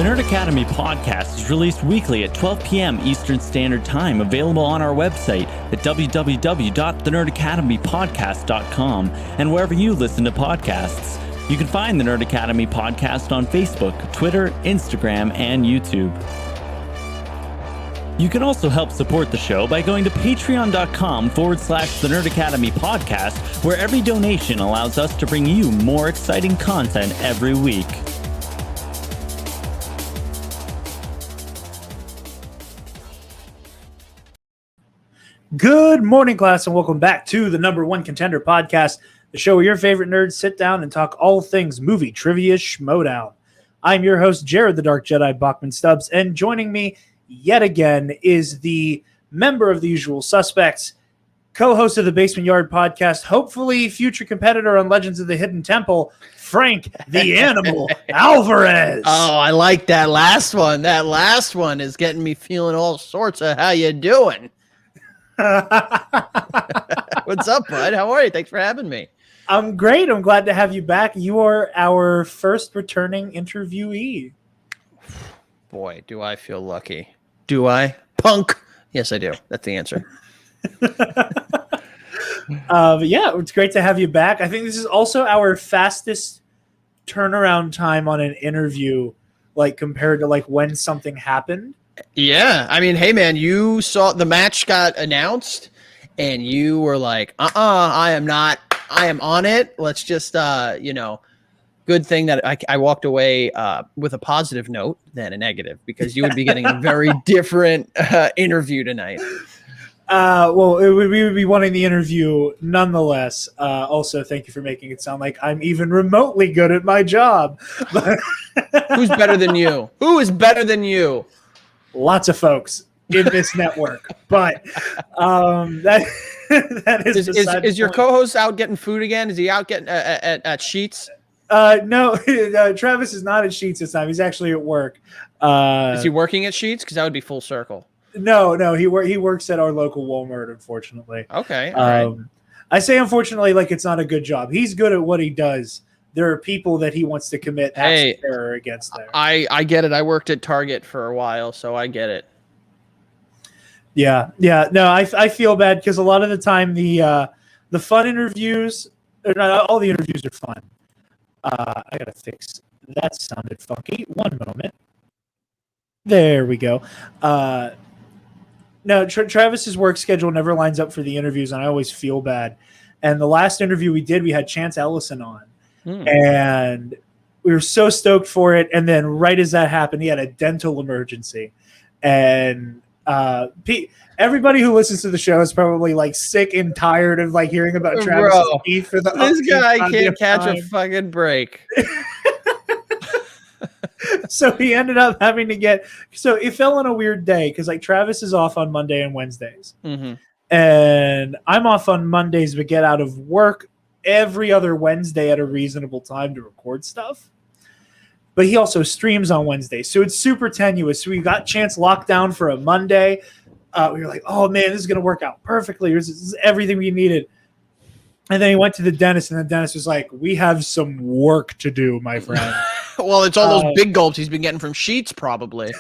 The Nerd Academy podcast is released weekly at 12 p.m. Eastern Standard Time, available on our website at www.thenerdacademypodcast.com and wherever you listen to podcasts. You can find the Nerd Academy podcast on Facebook, Twitter, Instagram, and YouTube. You can also help support the show by going to patreon.com/The Nerd Academy podcast, where every donation allows us to bring you more exciting content every week. Good morning, class, and welcome back to the #1 Contender podcast, the show where your favorite nerds sit down and talk all things movie trivia schmodown. I'm your host, Jarod the Dark Jedi Bachman Stubbs, and joining me yet again is the member of the usual suspects, co-host of the Basement Yard podcast, hopefully future competitor on Legends of the Hidden Temple, Frank the Animal Alvarez. Oh, I like that last one. That last one is getting me feeling all sorts of how you doing. What's up, bud? How are you? Thanks for having me. I'm great. I'm glad to have you back. You are our first returning interviewee. Boy, do I feel lucky. Do I? Punk. Yes, I do. That's the answer. But yeah, it's great to have you back. I think this is also our fastest turnaround time on an interview, like compared to like when something happened. Yeah. I mean, hey, man, you saw the match got announced and you were like, I am not. I am on it. Let's just, good thing that I walked away with a positive note than a negative, because you would be getting a very different interview tonight. Well, we would be wanting the interview nonetheless. Also, thank you for making it sound like I'm even remotely good at my job. Who's better than you? Who is better than you? Lots of folks in this network, but that is your co-host out getting food again? Is he out getting at Sheets? No, Travis is not at Sheets this time. He's actually at work. Is he working at Sheets? Because that would be full circle. No, he works at our local Walmart, unfortunately. Okay, all right. I say unfortunately like it's not a good job. He's good at what he does. There are people that he wants to commit acts of terror against there. I get it. I worked at Target for a while, so I get it. Yeah. No, I feel bad because a lot of the time the fun interviews, or not all the interviews are fun. I gotta fix that. Sounded funky. One moment. There we go. No, Travis's work schedule never lines up for the interviews, and I always feel bad. And the last interview we did, we had Chance Ellison on. And we were so stoked for it, and then right as that happened, he had a dental emergency, and everybody who listens to the show is probably like sick and tired of like hearing about Travis's teeth for the this guy can't catch a fucking break. So he ended up having to so it fell on a weird day because like Travis is off on Monday and Wednesdays, and I'm off on Mondays but get out of work every other Wednesday at a reasonable time to record stuff. But he also streams on Wednesday, so it's super tenuous. So we got Chance locked down for a Monday. We were like, oh man, this is gonna work out perfectly. This is everything we needed. And then he went to the dentist, and the dentist was like, we have some work to do, my friend. Well, it's all those big gulps he's been getting from Sheets, probably.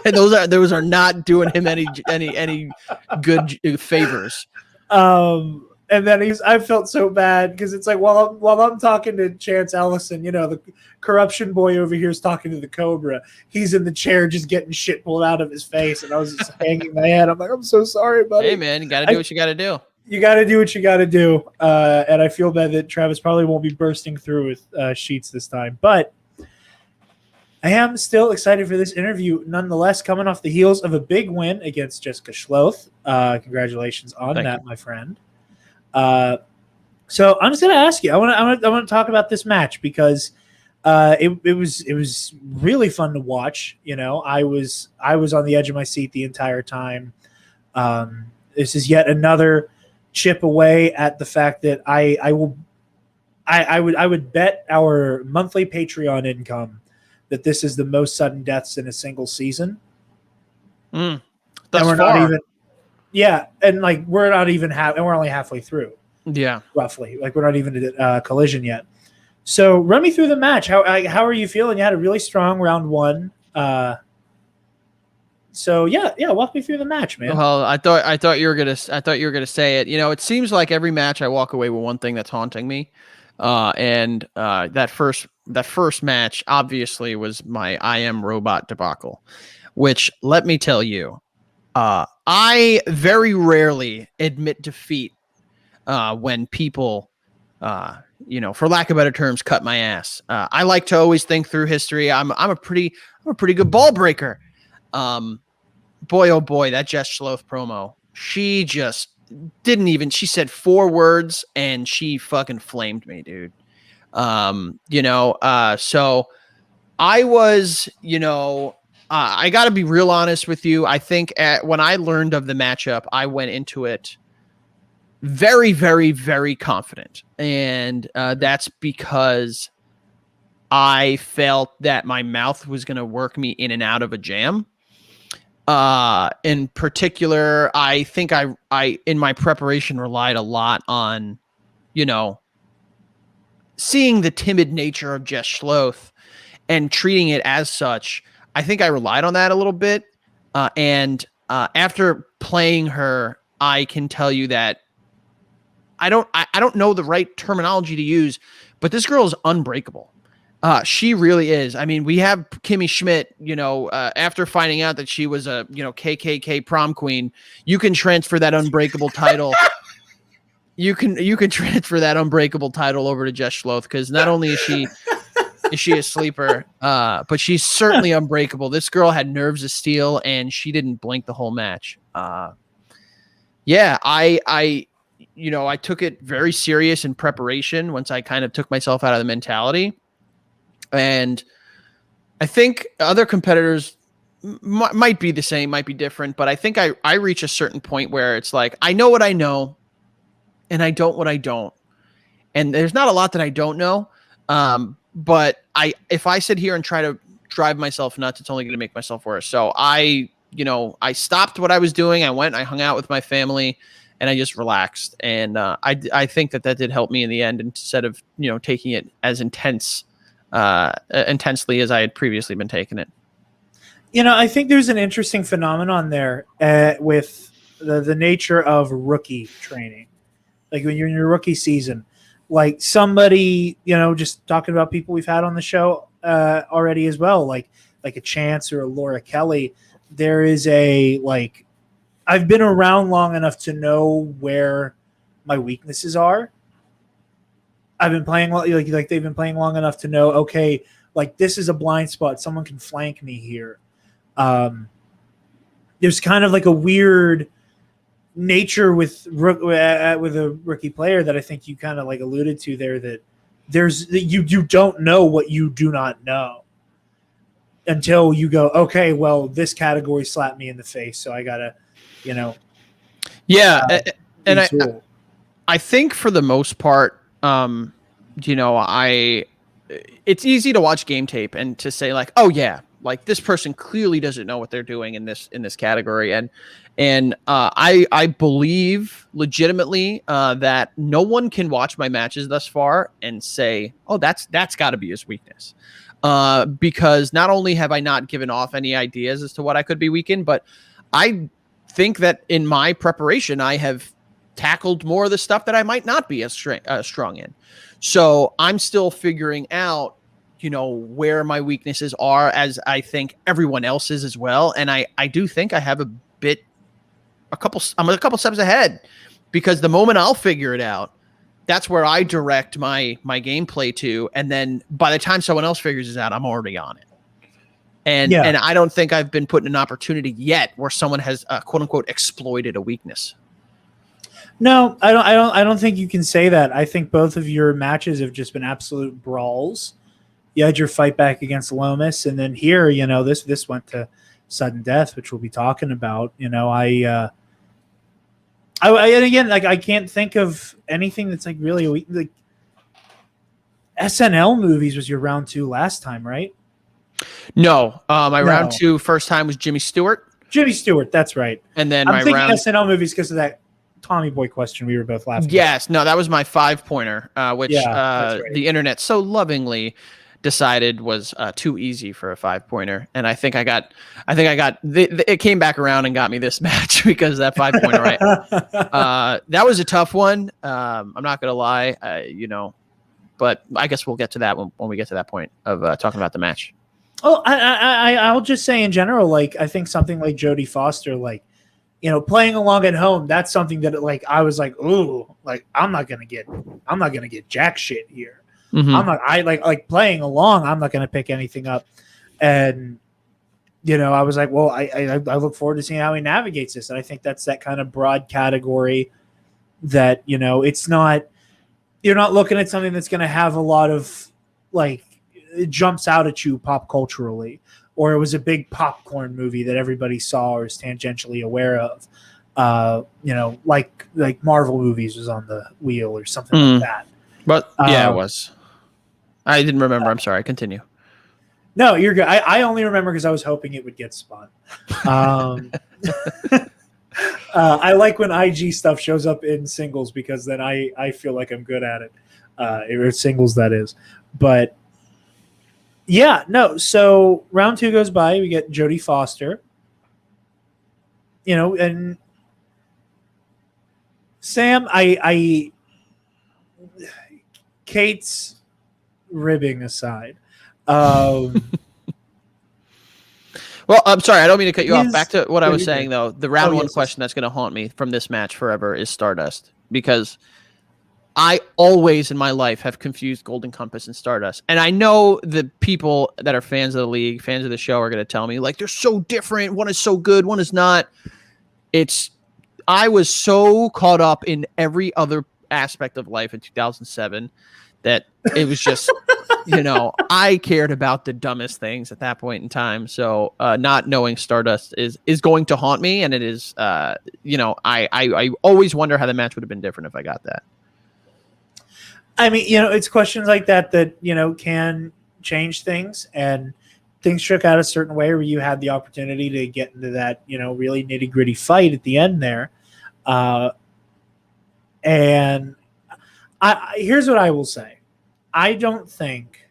And those are not doing him any good favors. And then I felt so bad because it's like while I'm talking to Chance Ellison, the corruption boy over here is talking to the Cobra. He's in the chair just getting shit pulled out of his face, and I was just hanging my head. I'm like, I'm so sorry, buddy. Hey man, you got to do what you got to do. You got to do what you got to do. And I feel bad that Travis probably won't be bursting through with Sheets this time, but I am still excited for this interview nonetheless, coming off the heels of a big win against Jessica Schloth. Congratulations on that, my friend. So I'm just going to ask you, I want to talk about this match because it was really fun to watch. I was on the edge of my seat the entire time. This is yet another chip away at the fact that I would bet our monthly Patreon income that this is the most sudden deaths in a single season. That's we're far. not even, and like we're not even and we're only halfway through. Yeah, roughly. Like we're not even at collision yet. So run me through the match. How are you feeling? You had a really strong round one. So yeah, walk me through the match, man. Well, I thought you were gonna say it. You know, it seems like every match I walk away with one thing that's haunting me, and that first match obviously was my I Am Robot debacle, which let me tell you, I very rarely admit defeat when people, for lack of better terms, cut my ass. I like to always think through history. I'm a pretty good ball breaker. Boy, oh boy, that Jess Schloth promo. She just didn't even. She said 4 words and she fucking flamed me, dude. So I was, I got to be real honest with you. I think when I learned of the matchup, I went into it very, very, very confident. And that's because I felt that my mouth was going to work me in and out of a jam. In particular, I think I in my preparation relied a lot on, seeing the timid nature of Jess Schloth and treating it as such. I think I relied on that a little bit. And after playing her, I can tell you that I don't know the right terminology to use, but this girl is unbreakable. She really is. I mean, we have Kimmy Schmidt, after finding out that she was a, KKK prom queen, you can transfer that unbreakable title. You can transfer that unbreakable title over to Jess Schloth, because not only is she a sleeper, but she's certainly unbreakable. This girl had nerves of steel and she didn't blink the whole match. I took it very serious in preparation once I kind of took myself out of the mentality. And I think other competitors might be the same, might be different, but I think I reach a certain point where it's like, I know what I know and I don't what I don't. And there's not a lot that I don't know. But if I sit here and try to drive myself nuts, it's only going to make myself worse. So I stopped what I was doing. I went, I hung out with my family, and I just relaxed. And I think that did help me in the end, instead of, taking it as intensely as I had previously been taking it. I think there's an interesting phenomenon there with the nature of rookie training. Like when you're in your rookie season, like somebody, just talking about people we've had on the show already as well, like a Chance or a Laura Kelly, there is I've been around long enough to know where my weaknesses are. I've been playing like they've been playing long enough to know, okay, like this is a blind spot. Someone can flank me here. There's kind of like a weird nature with a rookie player that I think you kind of like alluded to there, that you don't know what you do not know until you go, okay, well, this category slapped me in the face, so I gotta, I think for the most part, it's easy to watch game tape and to say like, oh yeah, like this person clearly doesn't know what they're doing in this category. And I believe legitimately that no one can watch my matches thus far and say, oh, that's got to be his weakness. Because not only have I not given off any ideas as to what I could be weak in, but I think that in my preparation, I have tackled more of the stuff that I might not be as strong in. So I'm still figuring out, where my weaknesses are, as I think everyone else is as well. And I do think I have I'm a couple steps ahead, because the moment I'll figure it out, that's where I direct my gameplay to. And then by the time someone else figures it out, I'm already on it. And I don't think I've been put in an opportunity yet where someone has quote unquote exploited a weakness. No, I don't think you can say that. I think both of your matches have just been absolute brawls. You had your fight back against Lomas, and then here, this went to sudden death, which we'll be talking about. And again, like I can't think of anything that's like really a weak. Like SNL movies was your round 2 last time, right? No, my round 2 first time was Jimmy Stewart. Jimmy Stewart, that's right. And then I'm thinking round SNL movies because of that Tommy Boy question we were both laughing Yes, no, that was my 5-pointer, which that's right. the internet so lovingly decided was too easy for a 5-pointer, and I think I got it came back around and got me this match because that 5-pointer, right? That was a tough one. I'm not gonna lie, but I guess we'll get to that when we get to that point of talking about the match. Oh, I'll just say in general, like I think something like Jodie Foster, like playing along at home, that's something that like I was like, ooh, like I'm not gonna get jack shit here. Mm-hmm. I'm not. I like playing along. I'm not gonna pick anything up, and I was like, well, I look forward to seeing how he navigates this, and I think that's that kind of broad category that it's not. You're not looking at something that's going to have a lot of like it jumps out at you pop culturally, or it was a big popcorn movie that everybody saw or is tangentially aware of. Like Marvel movies was on the wheel or something like that. But yeah, it was. I didn't remember. I'm sorry. Continue. No, you're good. I only remember because I was hoping it would get spun. I like when IG stuff shows up in singles because then I feel like I'm good at it. Or singles, that is. But yeah, no. So round 2 goes by. We get Jodie Foster. And Sam, Kate's ribbing aside. Well, I'm sorry. I don't mean to cut you off. Back to what I was saying, though. The round 1 question that's going to haunt me from this match forever is Stardust. Because I always in my life have confused Golden Compass and Stardust. And I know the people that are fans of the league, fans of the show are going to tell me, like, they're so different. One is so good. One is not. I was so caught up in every other aspect of life in 2007 that it was just... I cared about the dumbest things at that point in time. So not knowing Stardust is going to haunt me. And it is, I always wonder how the match would have been different if I got that. I mean, it's questions like that can change things, and things shook out a certain way where you had the opportunity to get into that, really nitty gritty fight at the end there. And here's what I will say. I don't think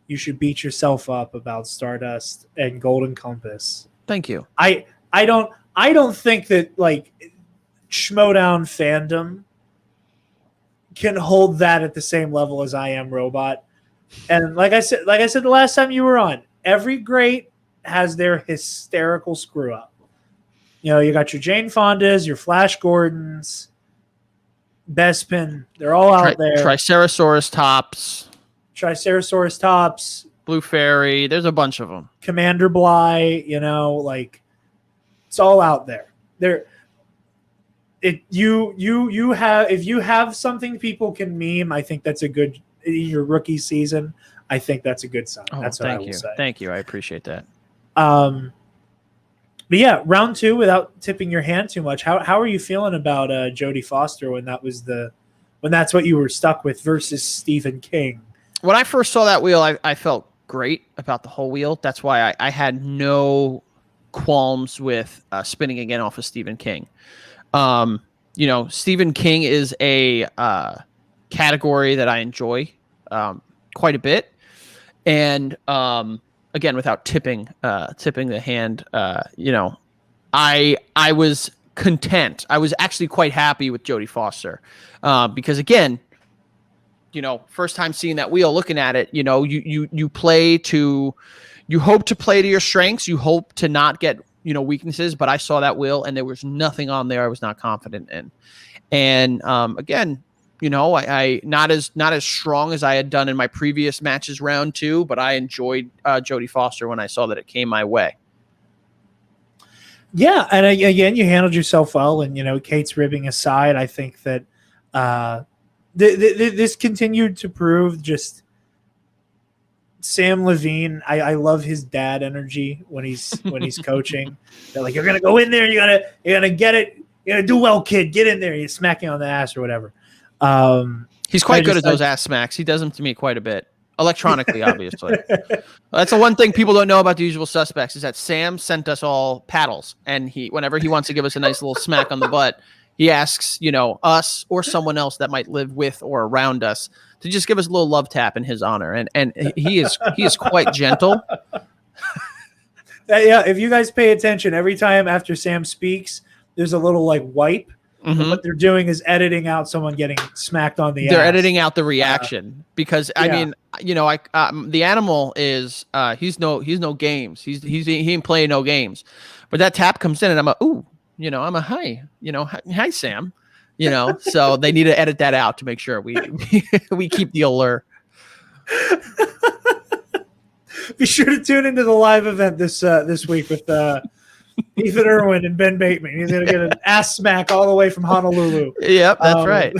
you should beat yourself up about Stardust and Golden Compass. Thank you. I don't think that like Schmodown fandom can hold that at the same level as I Am Robot. And like I said the last time you were on, every great has their hysterical screw up. You got your Jane Fondas, your Flash Gordons, Bespin, they're all out there. Triceratops tops. Blue Fairy. There's a bunch of them. Commander Bly, it's all out there. If you have something people can meme, I think that's a good. Your rookie season, I think that's a good sign. That's what I will say. Thank you. I appreciate that. But yeah, round 2, without tipping your hand too much, how are you feeling about Jodie Foster when that's what you were stuck with versus Stephen King? When I first saw that wheel, I felt great about the whole wheel. That's why I had no qualms with spinning again off of Stephen King. Stephen King is a category that I enjoy quite a bit, and again, without tipping the hand, I was content. I was actually quite happy with Jodie Foster because, again, first time seeing that wheel, looking at it, you hope to play to your strengths. You hope to not get weaknesses. But I saw that wheel, and there was nothing on there I was not confident in. And again, I not as strong as I had done in my previous matches round 2, but I enjoyed Jodie Foster when I saw that it came my way. Yeah, and again, you handled yourself well, and Kate's ribbing aside, I think that this continued to prove just Sam Levine. I love his dad energy when he's coaching. They're like, you're gonna go in there, you're gonna get it, you're gonna do well, kid. Get in there, you're smacking on the ass or whatever. He's quite good at those ass smacks. He does them to me quite a bit. Electronically, obviously. That's the one thing people don't know about The Usual Suspects is that Sam sent us all paddles, and whenever he wants to give us a nice little smack on the butt, he asks, us or someone else that might live with or around us to just give us a little love tap in his honor. And he is quite gentle. Yeah, if you guys pay attention, every time after Sam speaks, there's a little like wipe. Mm-hmm. What they're doing is editing out someone getting smacked on the ass. They're editing out the reaction because I mean, the animal is he's no games. He ain't playing no games. But that tap comes in and I'm a ooh, I'm a hi, hi Sam. So they need to edit that out to make sure we keep the allure. Be sure to tune into the live event this week with Ethan Irwin and Ben Bateman. He's going to get an ass smack all the way from Honolulu. Yep, that's right.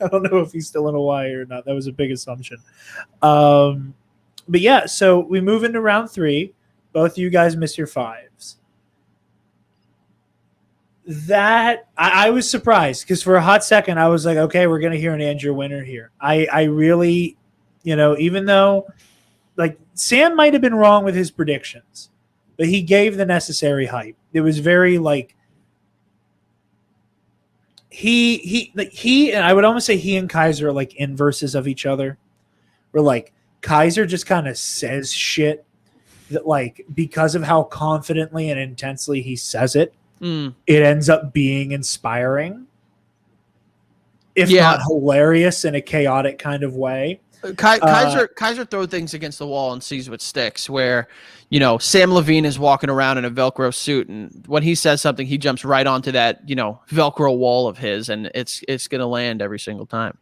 I don't know if he's still in Hawaii or not. That was a big assumption. But yeah, so we move into round 3. Both of you guys miss your 5s. That I was surprised because for a hot second I was like, okay, we're going to hear an Andrew winner here. I really, even though like Sam might have been wrong with his predictions, but he gave the necessary hype. It was very like he and I would almost say he and Kaiser are like inverses of each other. Where like Kaiser just kind of says shit that like because of how confidently and intensely he says it, it ends up being inspiring, if not hilarious in a chaotic kind of way. Kaiser throw things against the wall and sees what sticks. Where, Sam Levine is walking around in a Velcro suit, and when he says something, he jumps right onto that, Velcro wall of his, and it's going to land every single time.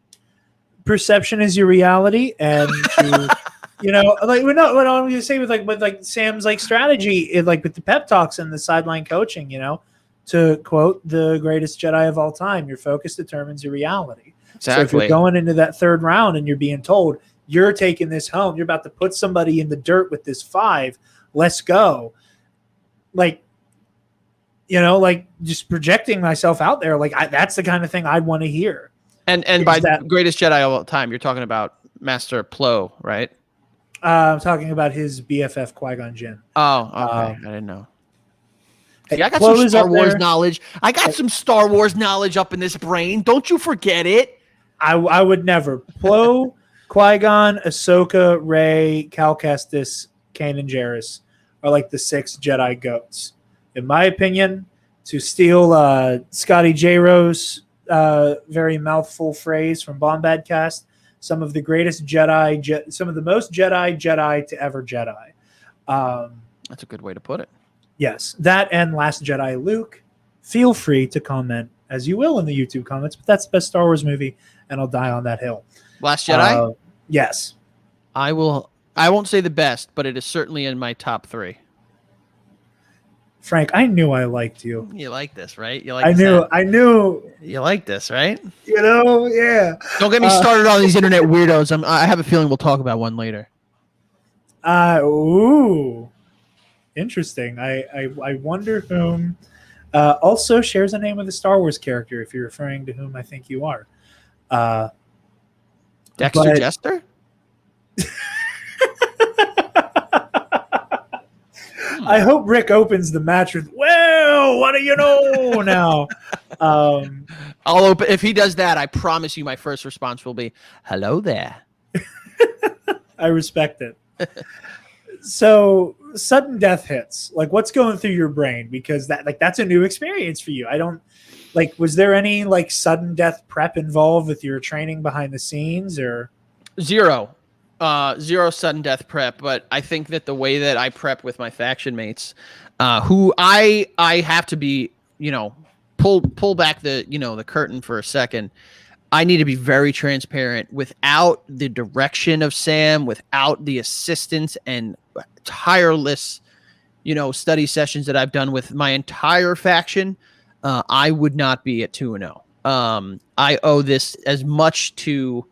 Perception is your reality, and like what I'm going to say with Sam's like strategy, like with the pep talks and the sideline coaching, to quote the greatest Jedi of all time, your focus determines your reality. Exactly. So if you're going into that 3rd round and you're being told you're taking this home, you're about to put somebody in the dirt with this 5, let's go. Like, just projecting myself out there. Like that's the kind of thing I'd want to hear. And by that greatest Jedi of all time, you're talking about Master Plo, right? I'm talking about his BFF Qui-Gon Jinn. Oh, okay. I didn't know. Hey, I got some Star Wars knowledge. I got some Star Wars knowledge up in this brain. Don't you forget it. I would never. Plo, Qui-Gon, Ahsoka, Rey, Cal Kestis, Kanan Jarrus are like the 6 Jedi goats. In my opinion, to steal Scotty J-Rose very mouthful phrase from Bombad Cast, some of the greatest Jedi, some of the most Jedi to ever Jedi. That's a good way to put it. Yes, that and Last Jedi Luke. Feel free to comment as you will in the YouTube comments, but that's the best Star Wars movie, and I'll die on that hill. Last Jedi? Yes. I won't say the best, but it is certainly in my top 3. Frank, I knew I liked you. You like this, right? I knew. You like this, right? Yeah. Don't get me started on these internet weirdos. I have a feeling we'll talk about one later. Ooh. Interesting. I wonder whom also shares a name with a Star Wars character, if you're referring to whom I think you are. Dexter Jester? I hope Rick opens the match with, well, what do you know now? I'll open. If he does that, I promise you my first response will be, hello there. I respect it. So sudden death hits. Like, what's going through your brain? Because that's a new experience for you. Was there any sudden death prep involved with your training behind the scenes or? Zero sudden death prep. But I think that the way that I prep with my faction mates, who I have to be, pull back the curtain for a second. I need to be very transparent. Without the direction of Sam, without the assistance and tireless, study sessions that I've done with my entire faction, I would not be at 2-0. I owe this as much to,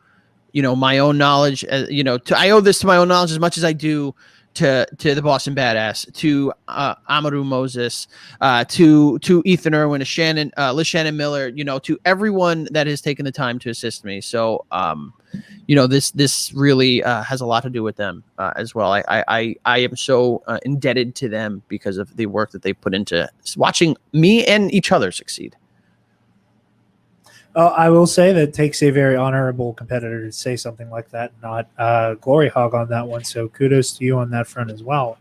my own knowledge, I owe this to my own knowledge as much as I do to the Boston Badass, to Amaru Moses, to Ethan Irwin, to Liz Shannon Miller, to everyone that has taken the time to assist me. So, this really has a lot to do with them as well. I am so indebted to them because of the work that they put into watching me and each other succeed. I will say that it takes a very honorable competitor to say something like that, not glory hog on that one. So kudos to you on that front as well.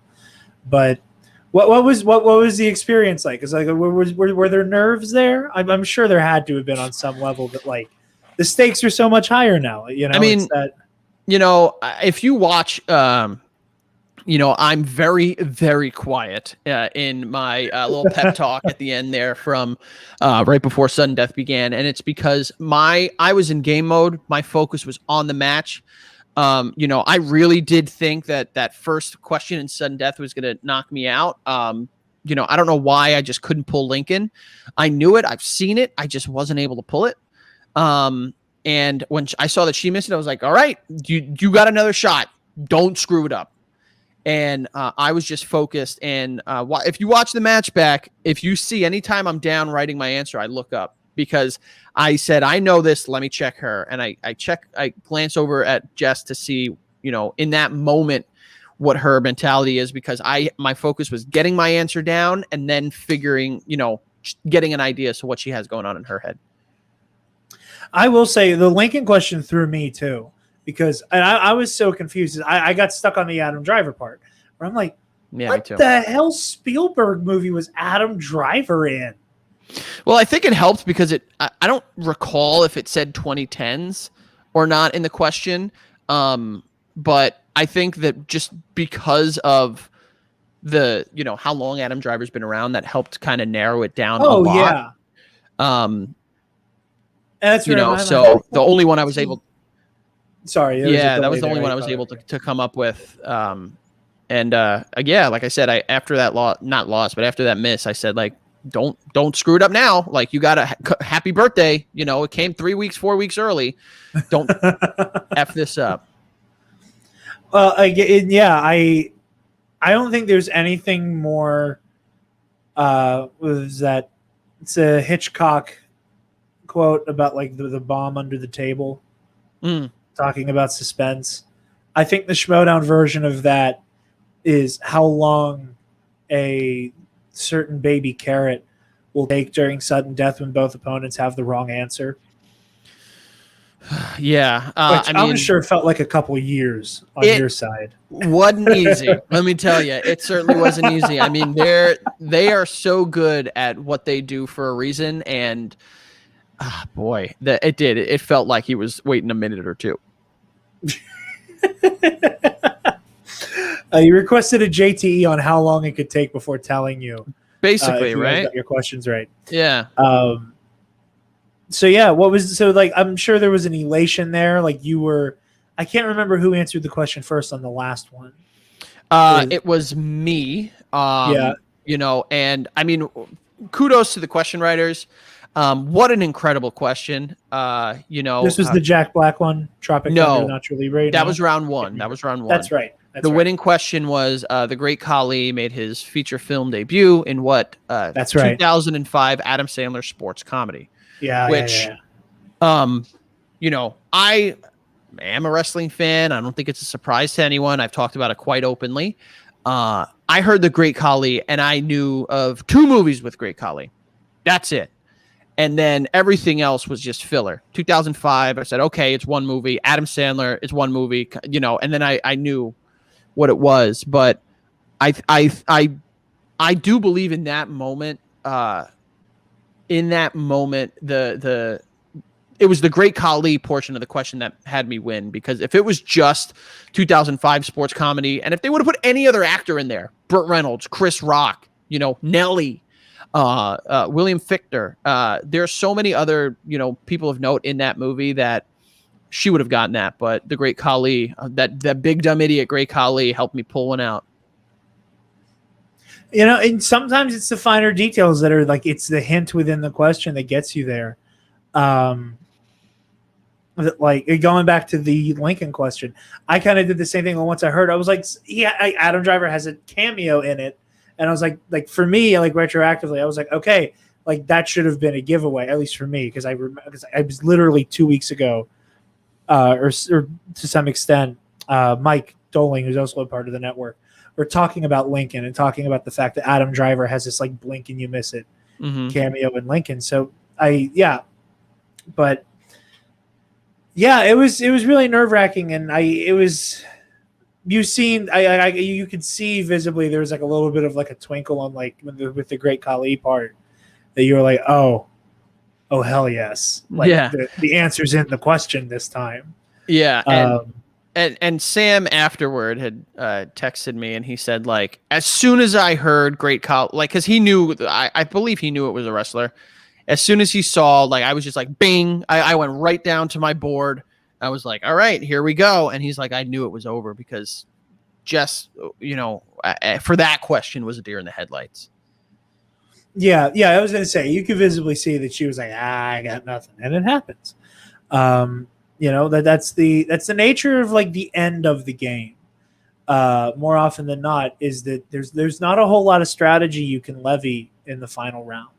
But what was the experience like? Is like were there nerves there? I'm sure there had to have been on some level, but like the stakes are so much higher now. I mean, if you watch, I'm very, very quiet in my little pep talk at the end there from right before sudden death began. And it's because I was in game mode. My focus was on the match. I really did think that first question in sudden death was going to knock me out. I don't know why I just couldn't pull Lincoln. I knew it. I've seen it. I just wasn't able to pull it. And when I saw that she missed it, I was like, all right, you got another shot. Don't screw it up. And I was just focused. And if you watch the match back, if you see anytime I'm down writing my answer, I look up because I said, I know this. Let me check her. And I glance over at Jess to see, in that moment, what her mentality is, because my focus was getting my answer down and then figuring, getting an idea as to what she has going on in her head. I will say the Lincoln question threw me too. Because I was so confused. I got stuck on the Adam Driver part where I'm like, what the hell Spielberg movie was Adam Driver in? Well, I think it helped because I don't recall if it said 2010s or not in the question. But I think that just because of the, how long Adam Driver's been around, that helped kind of narrow it down a lot. Yeah. That's so the only one I was able. Sorry. That was the only one I was able to come up with. Like I said, after that after that miss, I said, like, don't screw it up now. Like, you got a happy birthday. It came 4 weeks early. Don't F this up. Well, I don't think there's anything more, was that it's a Hitchcock quote about like the bomb under the table. Talking about suspense. I think the Schmodown version of that is how long a certain baby carrot will take during sudden death when both opponents have the wrong answer. Yeah. I'm sure it felt like a couple years on your side. Wasn't easy. Let me tell you, it certainly wasn't easy. I mean, they are so good at what they do for a reason. And boy, it felt like he was waiting a minute or two. You requested a JTE on how long it could take before telling you. Basically, right? Got your questions right. Yeah. I'm sure there was an elation there. Like I can't remember who answered the question first on the last one. It was me. And I mean, kudos to the question writers. What an incredible question. This was the Jack Black one, Tropic Thunder, Nacho Libre. That was round one. That's right. The winning question was the great Khali made his feature film debut in what? That's right. 2005 Adam Sandler sports comedy. Yeah. Which, I am a wrestling fan. I don't think it's a surprise to anyone. I've talked about it quite openly. I heard the great Khali and I knew of 2 movies with great Khali. That's it. And then everything else was just filler. 2005, I said, okay, it's one movie. Adam Sandler, it's one movie, and then I knew what it was. But I do believe in that moment, it was the great Khali portion of the question that had me win, because if it was just 2005 sports comedy, and if they would have put any other actor in there, Burt Reynolds, Chris Rock, Nelly, William Fichtner, there are so many other people of note in that movie that she would have gotten that, but the great Khali, that big dumb idiot great Khali, helped me pull one out. And sometimes it's the finer details that are like, it's the hint within the question that gets you there. Like going back to the Lincoln question, I kind of did the same thing. Once I heard, I was like, yeah, Adam Driver has a cameo in it. And I was like for me, like retroactively, I was like, okay, like that should have been a giveaway, at least for me, because I was literally 2 weeks ago, or to some extent, Mike Doling, who's also a part of the network, we're talking about Lincoln and talking about the fact that Adam Driver has this like blink and you miss it cameo in Lincoln. So But yeah, it was really nerve wracking, and you could see visibly there was like a little bit of like a twinkle on like with the Great Khali part that you were like, oh hell yes, like the answer's in the question this time. Yeah, and Sam afterward had texted me, and he said, like, as soon as I heard Great Khali, like, because he knew, I believe he knew it was a wrestler. As soon as he saw, like, I was just like, bing, I went right down to my board. I was like, all right, here we go. And he's like, I knew it was over because just, for that question was a deer in the headlights. Yeah, I was going to say, you could visibly see that she was like, I got nothing. And it happens. That's the nature of like the end of the game. More often than not is that there's not a whole lot of strategy you can levy in the final round.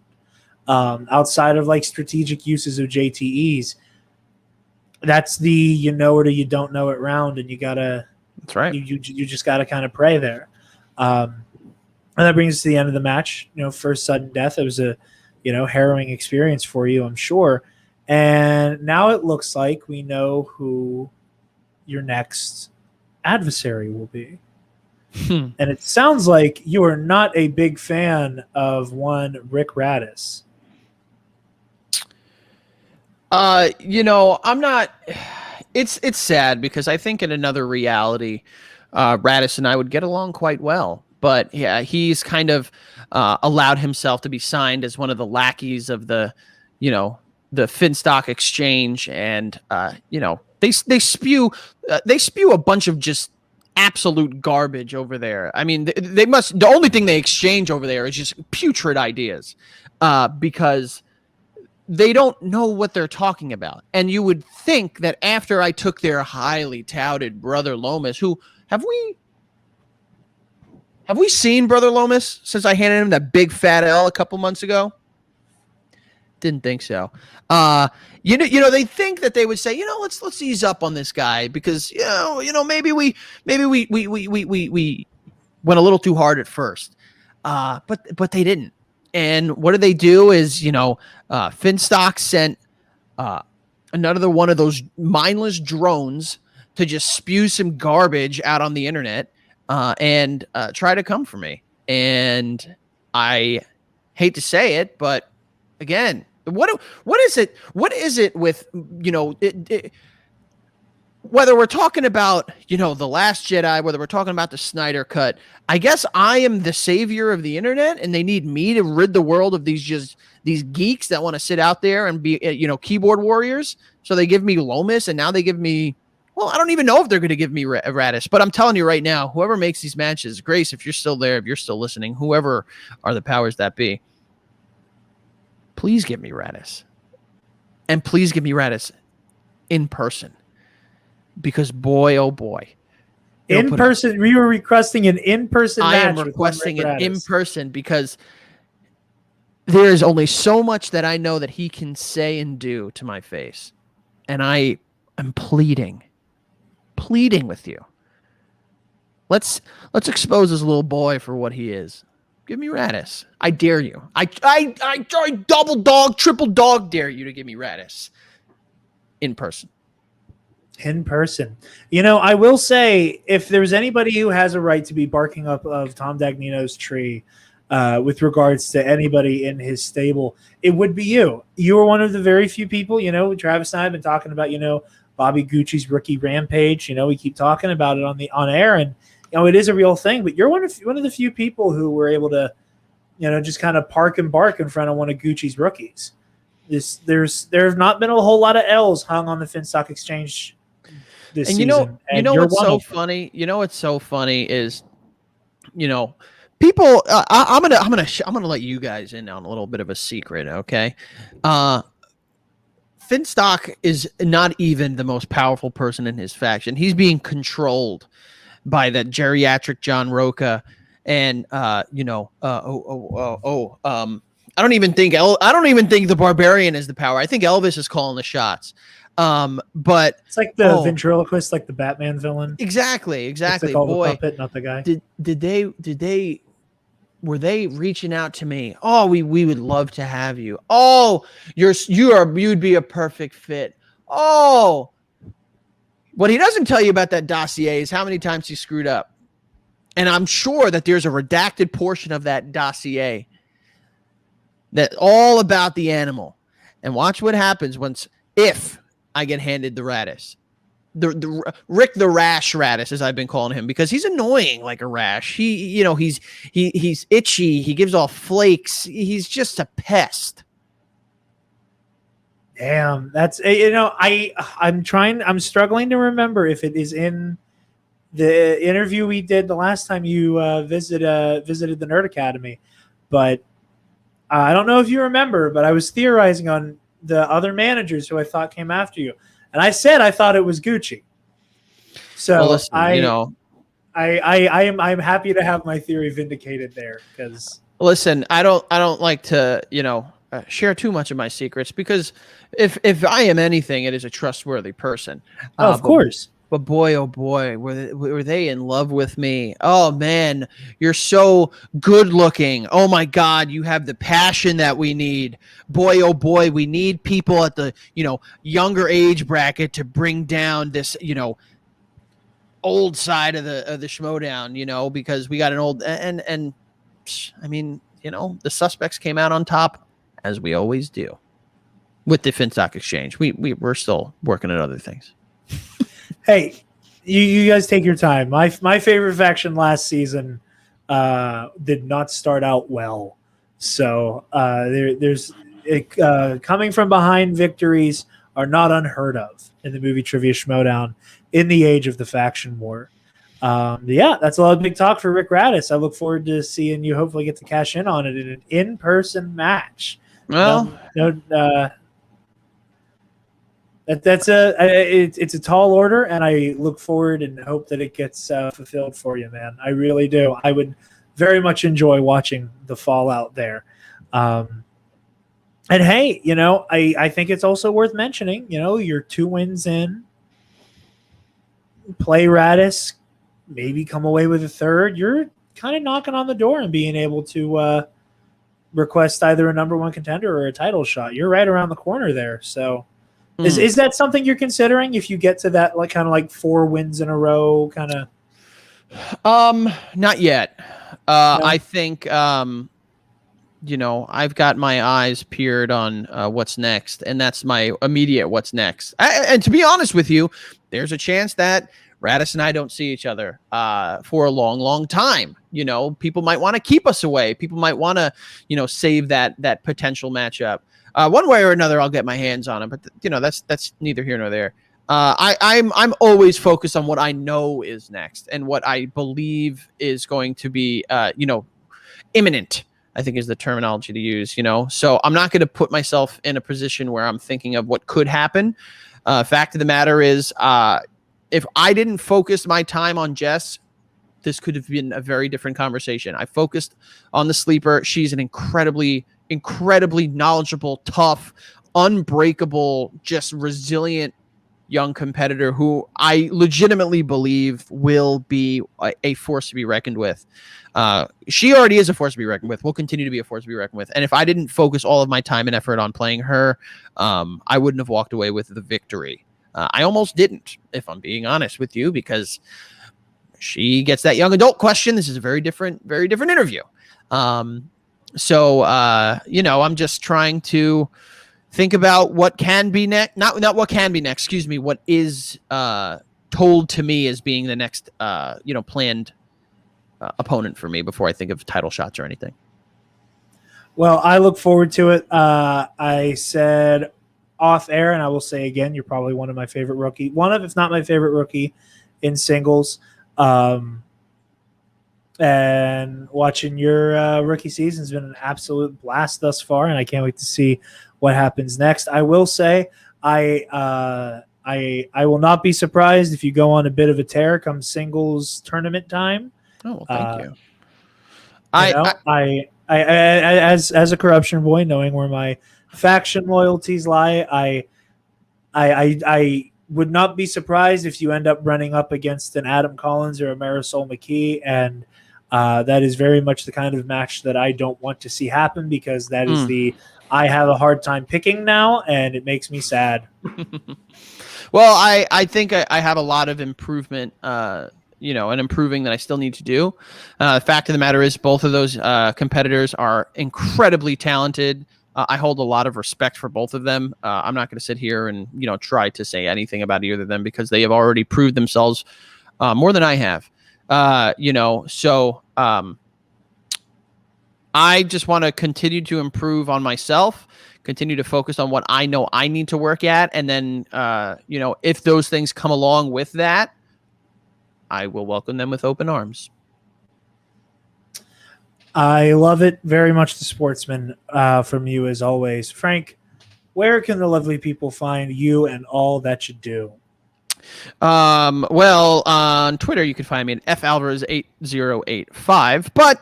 Outside of like strategic uses of JTEs, that's the you know it or you don't know it round, and you gotta. That's right. You just gotta kind of pray there, and that brings us to the end of the match. First sudden death. It was a harrowing experience for you, I'm sure. And now it looks like we know who your next adversary will be. And it sounds like you are not a big fan of one Rick Raddus. I'm not. It's sad because I think in another reality, Raddus and I would get along quite well. But yeah, he's kind of allowed himself to be signed as one of the lackeys of the Finstock exchange, and they spew a bunch of just absolute garbage over there. I mean, they must. The only thing they exchange over there is just putrid ideas, because they don't know what they're talking about. And you would think that after I took their highly touted Brother Lomas, who have we seen Brother Lomas since I handed him that big fat L a couple months ago? Didn't think so. They think that they would say, let's ease up on this guy because maybe we went a little too hard at first, but they didn't. And what did they do is Finstock sent another one of those mindless drones to just spew some garbage out on the internet and try to come for me. And I hate to say it, but again, what is it? What is it with whether we're talking about The Last Jedi, whether we're talking about the Snyder Cut? I guess I am the savior of the internet, and they need me to rid the world of these geeks that want to sit out there and be keyboard warriors. So they give me Lomas, and now they give me. Well, I don't even know if they're going to give me Raddus, but I'm telling you right now, whoever makes these matches, Grace, if you're still there, if you're still listening, whoever are the powers that be, please give me Raddus. And please give me Raddus in person. Because boy, oh boy. In person, we were requesting an in-person match. I am requesting an in-person because there is only so much that I know that he can say and do to my face. And I am pleading with you. Let's expose this little boy for what he is. Give me Raddus. I dare you. I double dog, triple dog dare you to give me Raddus in person. In person. I will say, if there's anybody who has a right to be barking up of Tom Dagnino's tree with regards to anybody in his stable, it would be you. You are one of the very few people, Travis and I have been talking about, Bobby Gucci's rookie rampage. We keep talking about it on air, and it is a real thing. But you're one of the few people who were able to, just kind of park and bark in front of one of Gucci's rookies. There have not been a whole lot of L's hung on the Finstock Exchange this season. And what's so funny? What's so funny is, people. I'm gonna let you guys in on a little bit of a secret. Okay. Finstock is not even the most powerful person in his faction. He's being controlled by that geriatric John Roca, and I don't even think the Barbarian is the power. I think Elvis is calling the shots. But it's like the ventriloquist, like the Batman villain. Exactly. Boy, the puppet, not the guy. Did they were they reaching out to me? Oh, we would love to have you. Oh, you'd be a perfect fit. Oh, what he doesn't tell you about that dossier is how many times he screwed up. And I'm sure that there's a redacted portion of that dossier that's all about the animal. And watch what happens if I get handed the Raddus. The Rick the Rash Raddus, as I've been calling him, because he's annoying like a rash. He's itchy. He gives off flakes. He's just a pest. Damn, that's I'm struggling to remember if it is in the interview we did the last time you visited the Nerd Academy, but I don't know if you remember, but I was theorizing on the other managers who I thought came after you. And I said I thought it was Gucci. So well, listen, I'm happy to have my theory vindicated there because listen, I don't like to share too much of my secrets because if I am anything, it is a trustworthy person. Of course. But boy, oh boy, were they in love with me? Oh man, you're so good looking. Oh my God, you have the passion that we need. Boy, oh boy, we need people at the younger age bracket to bring down this old side of the Schmodown. Because we got an old and I mean the suspects came out on top as we always do with the Finstock Exchange. We're still working at other things. Hey, you guys take your time. My favorite faction last season did not start out well. So there's coming from behind victories are not unheard of in the movie Trivia Schmodown in the age of the faction war. Yeah, that's a lot of big talk for Rick Raddus. I look forward to seeing you hopefully get to cash in on it in an in-person match. Well, it's a tall order, and I look forward and hope that it gets fulfilled for you, man. I really do. I would very much enjoy watching the fallout there. And hey, I think it's also worth mentioning, you're 2 wins in, play Raddus, maybe come away with a third. You're kind of knocking on the door and being able to request either a number 1 contender or a title shot. You're right around the corner there. So is that something you're considering if you get to that kind of 4 wins in a row kind of? Not yet. No? I think I've got my eyes peered on what's next, and that's my immediate what's next. And to be honest with you, there's a chance that Raddus and I don't see each other for a long, long time. People might want to keep us away. People might want to, save that potential matchup. One way or another, I'll get my hands on it, but that's neither here nor there. I'm always focused on what I know is next and what I believe is going to be, imminent, I think is the terminology to use, so I'm not going to put myself in a position where I'm thinking of what could happen. Fact of the matter is, if I didn't focus my time on Jess, this could have been a very different conversation. I focused on the sleeper. She's an incredibly knowledgeable, tough, unbreakable, just resilient young competitor who I legitimately believe will be a force to be reckoned with. She already is a force to be reckoned with. Will continue to be a force to be reckoned with. And if I didn't focus all of my time and effort on playing her, I wouldn't have walked away with the victory. I almost didn't, if I'm being honest with you, because she gets that young adult question. This is a very different interview. So I'm just trying to think about what can be next. Not what can be next. Excuse me. What is told to me as being the next planned opponent for me before I think of title shots or anything. Well, I look forward to it. I said off air, and I will say again, you're probably one of my favorite rookie. One of, if not my favorite rookie in singles. And watching your rookie season has been an absolute blast thus far, and I can't wait to see what happens next. I will say I will not be surprised if you go on a bit of a tear come singles tournament time. Oh, well, thank you. I as a corruption boy, knowing where my faction loyalties lie, I would not be surprised if you end up running up against an Adam Collins or a Marisol McKee, and That is very much the kind of match that I don't want to see happen, because that is I have a hard time picking now, and it makes me sad. Well, I think I have a lot of improvement, and improving that I still need to do. The fact of the matter is both of those competitors are incredibly talented. I hold a lot of respect for both of them. I'm not going to sit here and, try to say anything about either of them, because they have already proved themselves more than I have. So I just want to continue to improve on myself, continue to focus on what I know I need to work at. And then, if those things come along with that, I will welcome them with open arms. I love it very much, the sportsman from you as always. Frank, where can the lovely people find you and all that you do? Well, on Twitter, you can find me at falvarez8085, but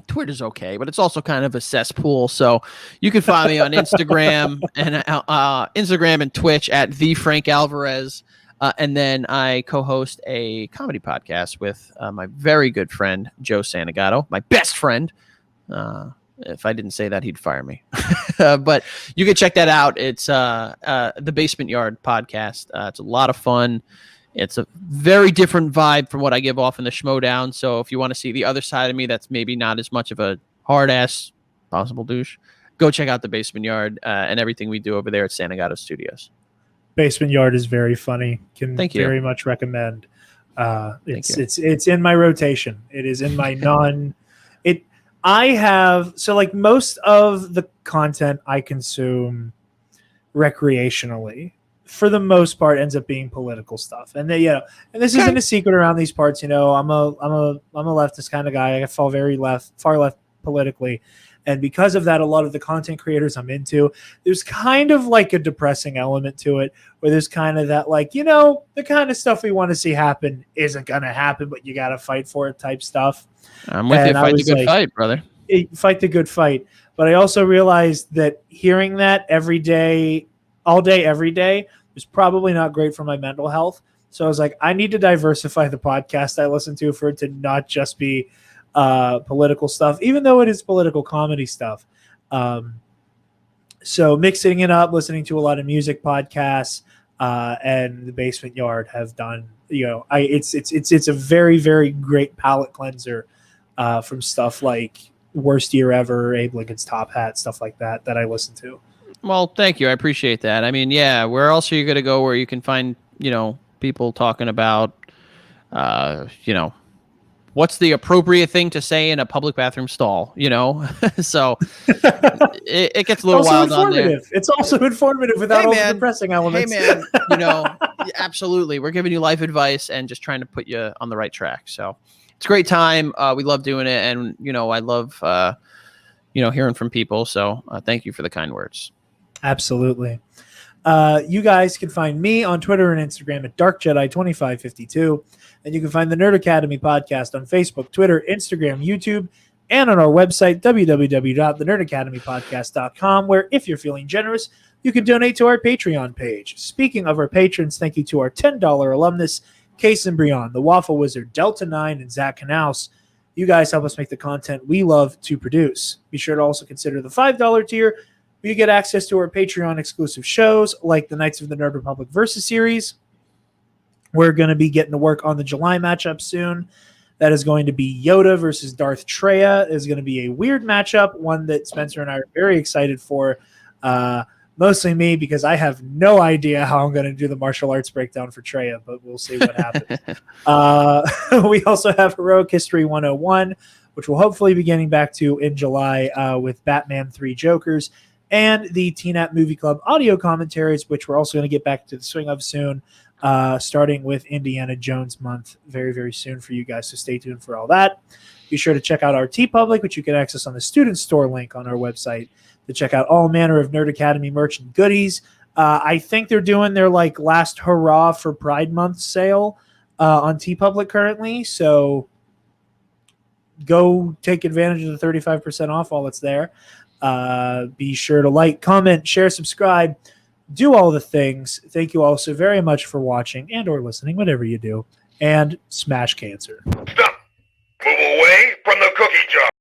Twitter's okay, but it's also kind of a cesspool. So you can find me on Instagram and Twitch at the Frank Alvarez. And then I co-host a comedy podcast with my very good friend, Joe Santagato, my best friend. If I didn't say that, he'd fire me. But you can check that out. It's the Basement Yard podcast. It's a lot of fun. It's a very different vibe from what I give off in the Schmodown. So if you want to see the other side of me that's maybe not as much of a hard-ass possible douche, go check out the Basement Yard and everything we do over there at Santagato Studios. Basement Yard is very funny. Thank you. Very much recommend. It's in my rotation. It is in my I have, so like most of the content I consume recreationally, for the most part, ends up being political stuff. And then, and this isn't a secret around these parts. I'm a leftist kind of guy. I fall far left politically. And because of that, a lot of the content creators I'm into, there's kind of like a depressing element to it, where there's kind of that, like, the kind of stuff we want to see happen isn't going to happen, but you got to fight for it type stuff. I'm with you. Fight the good fight, brother. Fight the good fight. But I also realized that hearing that every day, all day, every day, is probably not great for my mental health. So I was like, I need to diversify the podcast I listen to for it to not just be political stuff, even though it is political comedy stuff. So mixing it up, listening to a lot of music podcasts, and the Basement Yard have done, it's a very, very great palate cleanser from stuff like Worst Year Ever, Abe Lincoln's Top Hat, stuff like that I listen to. Well, thank you. I appreciate that. I mean, yeah, where else are you going to go where you can find, people talking about, what's the appropriate thing to say in a public bathroom stall, So it gets a little wild on there. It's also informative without all the depressing elements. Hey, man, absolutely. We're giving you life advice and just trying to put you on the right track. So it's a great time. We love doing it. And, I love, hearing from people. So thank you for the kind words. Absolutely. You guys can find me on Twitter and Instagram at DarkJedi2552. And you can find the Nerd Academy podcast on Facebook, Twitter, Instagram, YouTube, and on our website, www.thenerdacademypodcast.com, where if you're feeling generous, you can donate to our Patreon page. Speaking of our patrons, thank you to our $10 alumnus, Case and Brion, the Waffle Wizard, Delta 9, and Zach Knaus. You guys help us make the content we love to produce. Be sure to also consider the $5 tier, where you get access to our Patreon exclusive shows like the Knights of the Nerd Republic Versus series. We're going to be getting to work on the July matchup soon. That is going to be Yoda versus Darth Treya. Is going to be a weird matchup, one that Spencer and I are very excited for. Mostly me, because I have no idea how I'm going to do the martial arts breakdown for Treya, but we'll see what happens. We also have Heroic History 101, which we'll hopefully be getting back to in July with Batman 3 Jokers, and the TNAP Movie Club audio commentaries, which we're also going to get back to the swing of soon, starting with Indiana Jones month very, very soon for you guys, so stay tuned for all that. Be sure to check out our TeePublic, which you can access on the student store link on our website, to check out all manner of Nerd Academy merch and goodies. I think they're doing their last hurrah for Pride Month sale on TeePublic currently, so go take advantage of the 35% off while it's there. Be sure to like, comment, share, subscribe, do all the things. Thank you all so very much for watching and or listening, whatever you do, and smash cancer. Stop. Move away. the cookie jar.